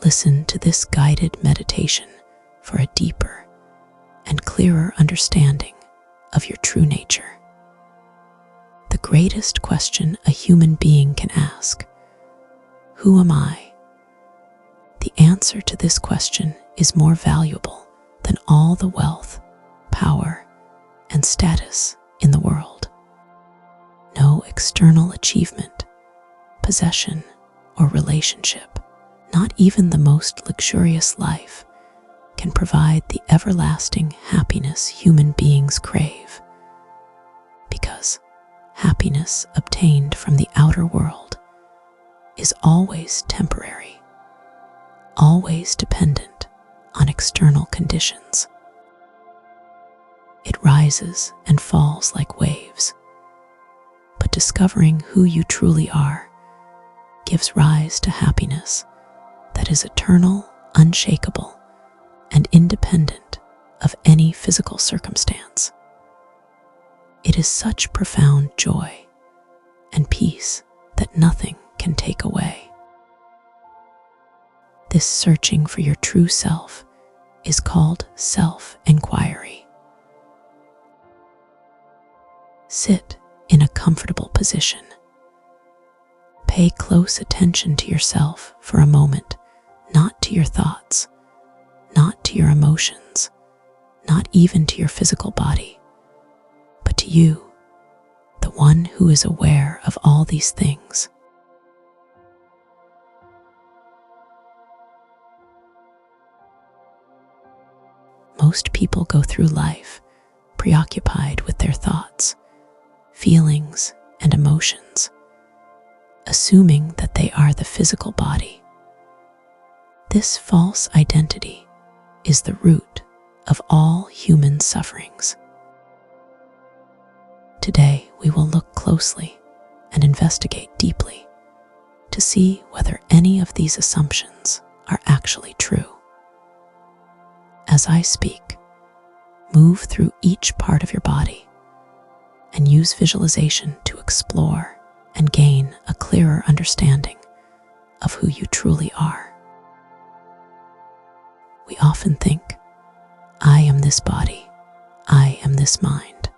Listen to this guided meditation for a deeper and clearer understanding of your true nature. The greatest question a human being can ask: who am I? The answer to this question is more valuable than all the wealth, power, and status in the world. No external achievement, possession, or relationship, not even the most luxurious life, can provide the everlasting happiness human beings crave. Because happiness obtained from the outer world is always temporary, always dependent on external conditions. It rises and falls like waves, but discovering who you truly are gives rise to happiness that is eternal, unshakable, and independent of any physical circumstance. It is such profound joy and peace that nothing can take away. This searching for your true self is called self-enquiry. Sit in a comfortable position. Pay close attention to yourself for a moment, not to your thoughts, not to your emotions, not even to your physical body, but to you, the one who is aware of all these things. Most people go through life preoccupied with their thoughts, feelings, and emotions, assuming that they are the physical body. This false identity is the root of all human sufferings. Today, we will look closely and investigate deeply to see whether any of these assumptions are actually true. As I speak, move through each part of your body and use visualization to explore and gain a clearer understanding of who you truly are. We often think, I am this body, I am this mind.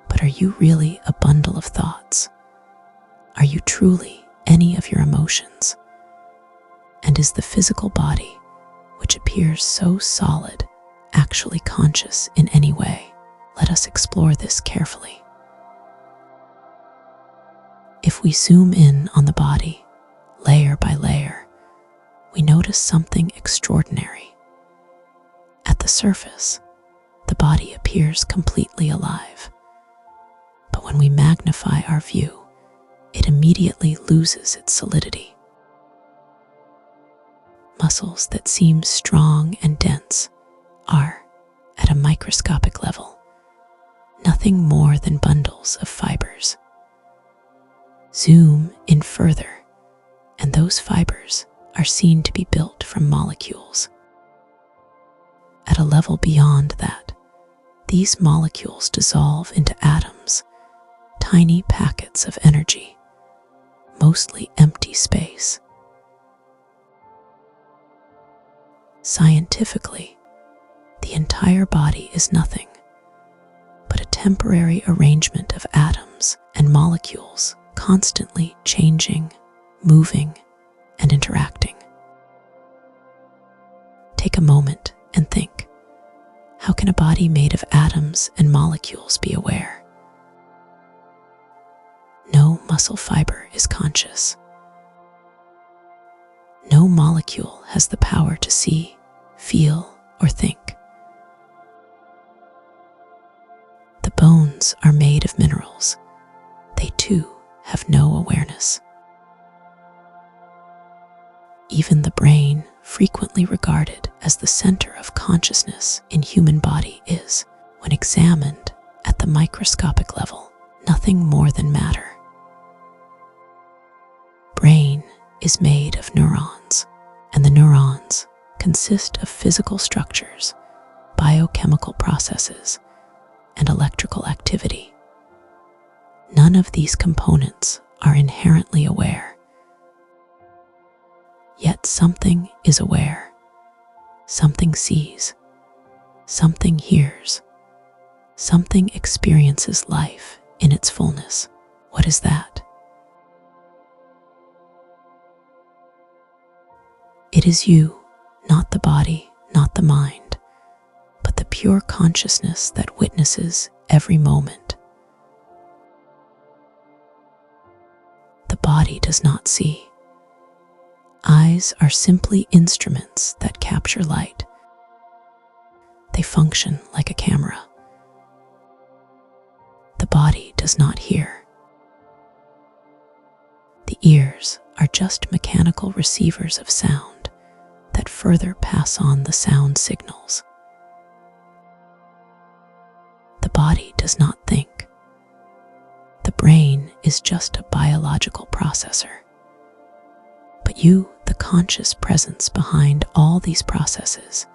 But are you really a bundle of thoughts? Are you truly any of your emotions? And is the physical body, which appears so solid, actually conscious in any way? Let us explore this carefully. If we zoom in on the body, layer by layer, we notice something extraordinary. At the surface, the body appears completely alive. But when we magnify our view, it immediately loses its solidity. Muscles that seem strong and dense are, at a microscopic level, nothing more than bundles of fibers. Zoom in further, and those fibers are seen to be built from molecules. At a level beyond that, these molecules dissolve into atoms, tiny packets of energy, mostly empty space. Scientifically, the entire body is nothing but a temporary arrangement of atoms and molecules constantly changing, moving, and interacting. Take a moment and think, how can a body made of atoms and molecules be aware? No muscle fiber is conscious. No molecule has the power to see, feel, or think. The bones are made of minerals. They too have no awareness. Even the brain, frequently regarded as the center of consciousness in human body, is, when examined at the microscopic level, nothing more than matter. Brain is made of neurons, and the neurons consist of physical structures, biochemical processes, and electrical activity. None of these components are inherently aware. Yet something is aware, something sees, something hears, something experiences life in its fullness. What is that? It is you, not the body, not the mind, but the pure consciousness that witnesses every moment. The body does not see. Eyes are simply instruments that capture light. They function like a camera. The body does not hear. The ears are just mechanical receivers of sound that further pass on the sound signals. The body does not think. The brain is just a biological processor. But you, the conscious presence behind all these processes,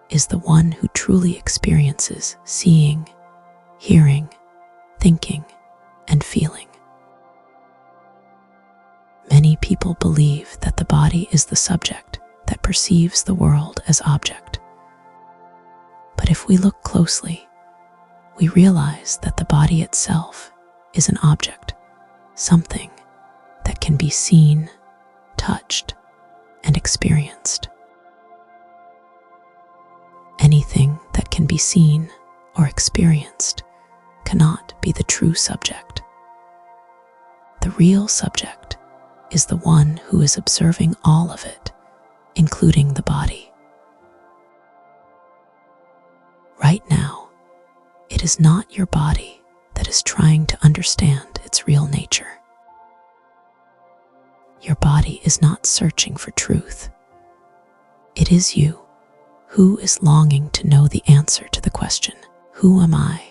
is the one who truly experiences seeing, hearing, thinking, and feeling. Many people believe that the body is the subject that perceives the world as object. But if we look closely, we realize that the body itself is an object, something that can be seen, touched, and experienced. Anything that can be seen or experienced cannot be the true subject. The real subject is the one who is observing all of it, including the body. Right now, it is not your body that is trying to understand its real nature. Your body is not searching for truth. It is you who is longing to know the answer to the question, who am I?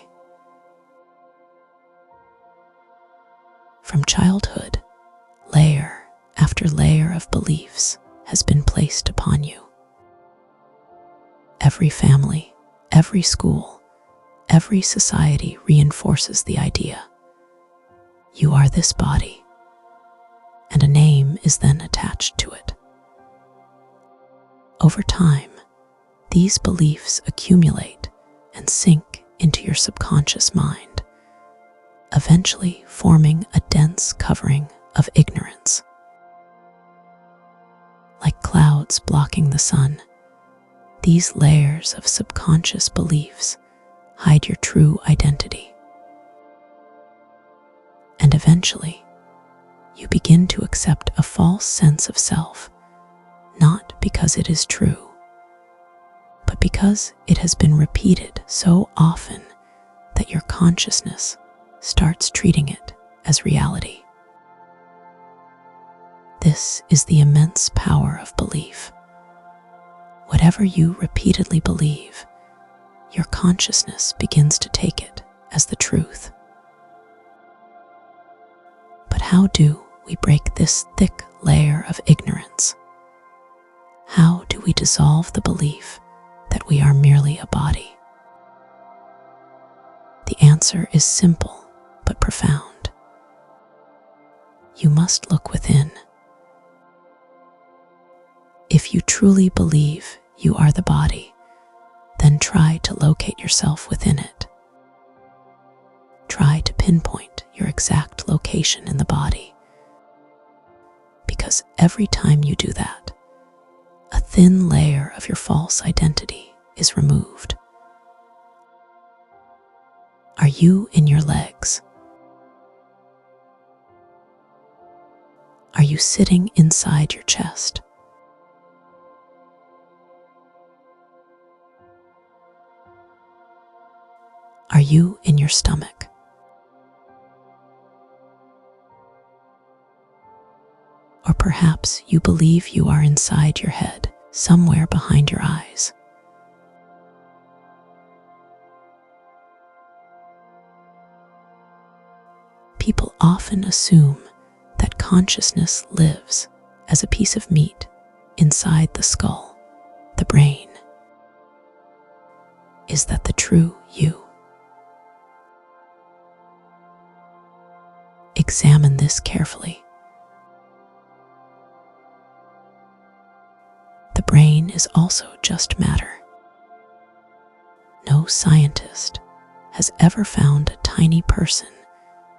From childhood, layer after layer of beliefs has been placed upon you. Every family, every school, every society reinforces the idea. You are this body, and a name is then attached to it. Over time, these beliefs accumulate and sink into your subconscious mind, eventually forming a dense covering of ignorance. Like clouds blocking the sun, these layers of subconscious beliefs hide your true identity. And eventually, you begin to accept a false sense of self, not because it is true, but because it has been repeated so often that your consciousness starts treating it as reality. This is the immense power of belief. Whatever you repeatedly believe, your consciousness begins to take it as the truth. But how do we break this thick layer of ignorance? How do we dissolve the belief that we are merely a body? The answer is simple but profound. You must look within. If you truly believe you are the body, then try to locate yourself within it. Try to pinpoint your exact location in the body, because every time you do that, a thin layer of your false identity is removed. Are you in your legs? Are you sitting inside your chest? Are you in your stomach? Or perhaps you believe you are inside your head, somewhere behind your eyes. People often assume that consciousness lives as a piece of meat inside the skull, the brain. Is that the true you? Examine this carefully. brain is also just matter. No scientist has ever found a tiny person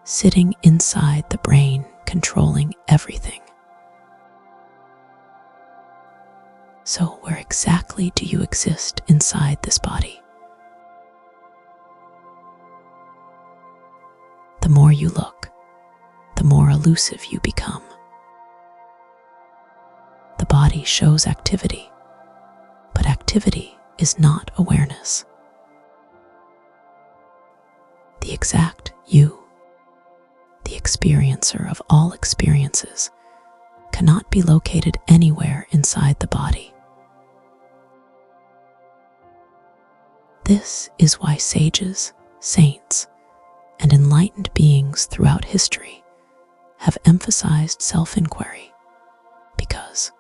sitting inside the brain controlling everything. So where exactly do you exist inside this body? The more you look, the more elusive you become. The body shows activity, but activity is not awareness. The exact you, the experiencer of all experiences, cannot be located anywhere inside the body. This is why sages, saints, and enlightened beings throughout history have emphasized self-inquiry, because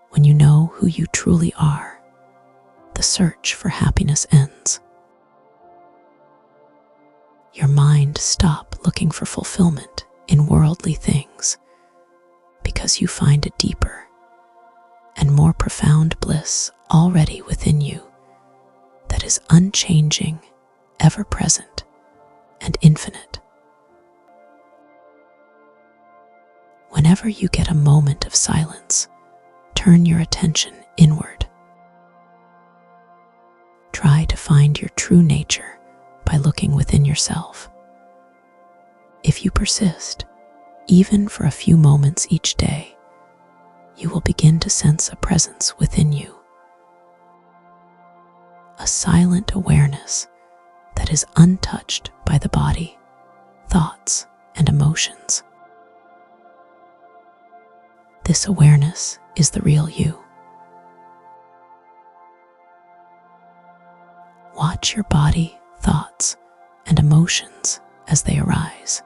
when you know who you truly are, the search for happiness ends. Your mind stops looking for fulfillment in worldly things because you find a deeper and more profound bliss already within you that is unchanging, ever-present, and infinite. Whenever you get a moment of silence, turn your attention inward. Try to find your true nature by looking within yourself. If you persist, even for a few moments each day, you will begin to sense a presence within you. A silent awareness that is untouched by the body, thoughts, and emotions. This awareness is the real you. Watch your body, thoughts, and emotions as they arise.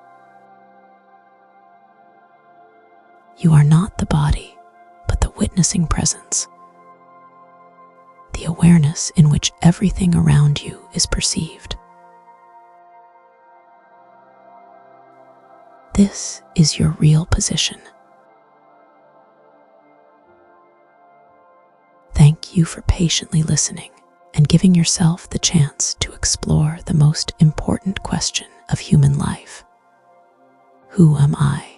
You are not the body, but the witnessing presence, the awareness in which everything around you is perceived. This is your real position. Thank you for patiently listening and giving yourself the chance to explore the most important question of human life. Who am I?